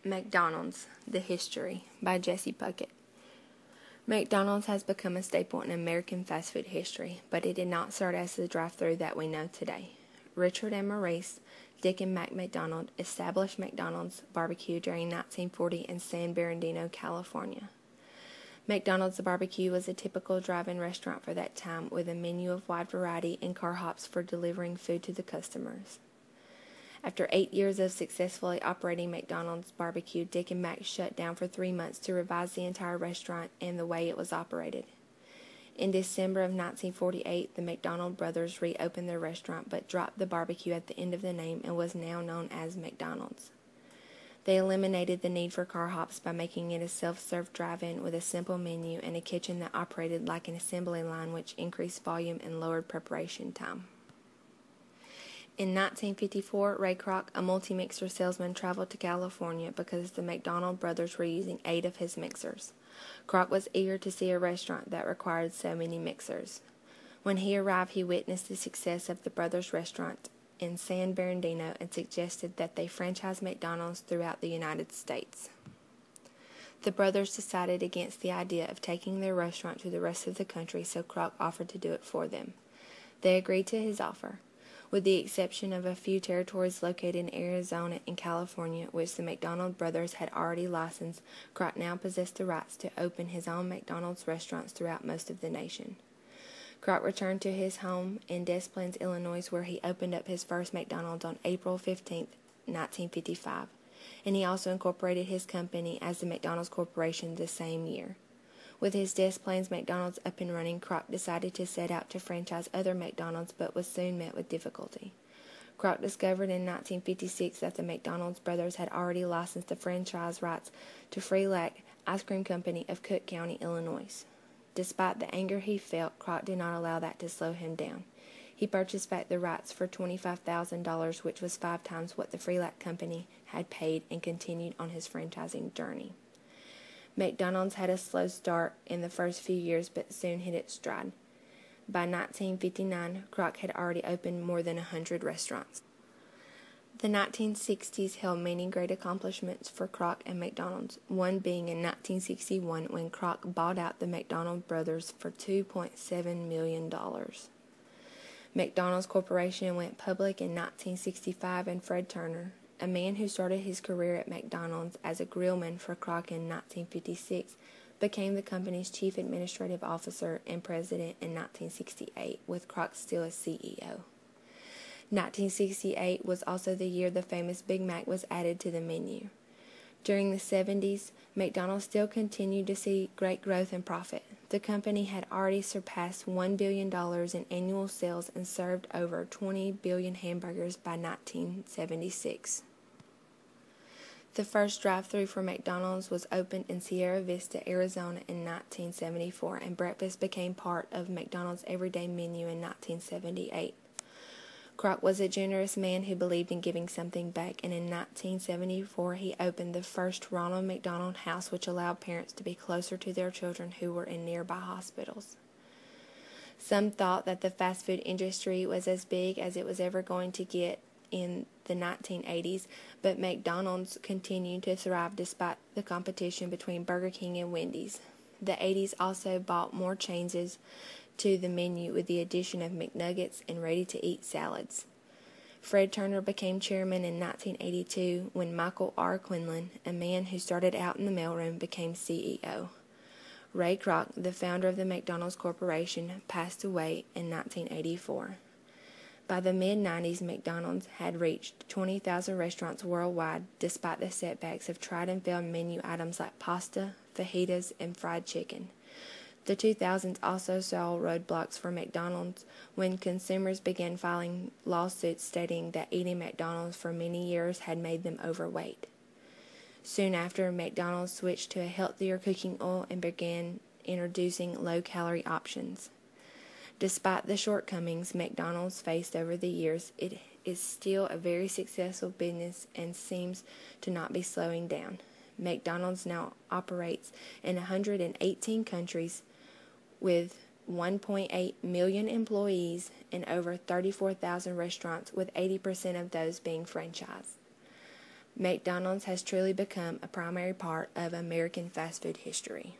McDonald's The History by Jesse Puckett. McDonald's has become a staple in American fast food history, but it did not start as the drive-thru that we know today. Richard and Maurice Dick and Mac McDonald established McDonald's barbecue during 1940 in San Bernardino, California. McDonald's barbecue was a typical drive-in restaurant for that time, with a menu of wide variety and car hops for delivering food to the customers. After 8 years of successfully operating McDonald's barbecue, Dick and Mac shut down for 3 months to revise the entire restaurant and the way it was operated. In December of 1948, the McDonald brothers reopened their restaurant but dropped the barbecue at the end of the name and was now known as McDonald's. They eliminated the need for car hops by making it a self-serve drive-in with a simple menu and a kitchen that operated like an assembly line, which increased volume and lowered preparation time. In 1954, Ray Kroc, a multi-mixer salesman, traveled to California because the McDonald brothers were using 8 of his mixers. Kroc was eager to see a restaurant that required so many mixers. When he arrived, he witnessed the success of the brothers' restaurant in San Bernardino and suggested that they franchise McDonald's throughout the United States. The brothers decided against the idea of taking their restaurant to the rest of the country, so Kroc offered to do it for them. They agreed to his offer. With the exception of a few territories located in Arizona and California, which the McDonald brothers had already licensed, Kroc now possessed the rights to open his own McDonald's restaurants throughout most of the nation. Kroc returned to his home in Des Plaines, Illinois, where he opened up his first McDonald's on April 15, 1955, and he also incorporated his company as the McDonald's Corporation the same year. With his Des Plaines McDonald's up and running, Kroc decided to set out to franchise other McDonald's, but was soon met with difficulty. Kroc discovered in 1956 that the McDonald's brothers had already licensed the franchise rights to Free-Lac Ice Cream Company of Cook County, Illinois. Despite the anger he felt, Kroc did not allow that to slow him down. He purchased back the rights for $25,000, which was 5 times what the Free-Lac Company had paid, and continued on his franchising journey. McDonald's had a slow start in the first few years, but soon hit its stride. By 1959, Kroc had already opened more than 100 restaurants. The 1960s held many great accomplishments for Kroc and McDonald's, one being in 1961 when Kroc bought out the McDonald brothers for $2.7 million. McDonald's Corporation went public in 1965, and Fred Turner, a man who started his career at McDonald's as a grillman for Kroc in 1956, became the company's chief administrative officer and president in 1968, with Kroc still as CEO. 1968 was also the year the famous Big Mac was added to the menu. During the 70s, McDonald's still continued to see great growth and profit. The company had already surpassed $1 billion in annual sales and served over 20 billion hamburgers by 1976. The first drive-thru for McDonald's was opened in Sierra Vista, Arizona in 1974, and breakfast became part of McDonald's everyday menu in 1978. Kroc was a generous man who believed in giving something back, and in 1974 he opened the first Ronald McDonald House, which allowed parents to be closer to their children who were in nearby hospitals. Some thought that the fast food industry was as big as it was ever going to get in the 1980s, but McDonald's continued to thrive despite the competition between Burger King and Wendy's. The 80s also brought more changes to the menu with the addition of McNuggets and ready-to-eat salads. Fred Turner became chairman in 1982 when Michael R. Quinlan, a man who started out in the mailroom, became CEO. Ray Kroc, the founder of the McDonald's Corporation, passed away in 1984. By the mid-90s, McDonald's had reached 20,000 restaurants worldwide, despite the setbacks of tried-and-failed menu items like pasta, fajitas, and fried chicken. The 2000s also saw roadblocks for McDonald's when consumers began filing lawsuits stating that eating McDonald's for many years had made them overweight. Soon after, McDonald's switched to a healthier cooking oil and began introducing low-calorie options. Despite the shortcomings McDonald's faced over the years, it is still a very successful business and seems to not be slowing down. McDonald's now operates in 118 countries with 1.8 million employees and over 34,000 restaurants, with 80% of those being franchised. McDonald's has truly become a primary part of American fast food history.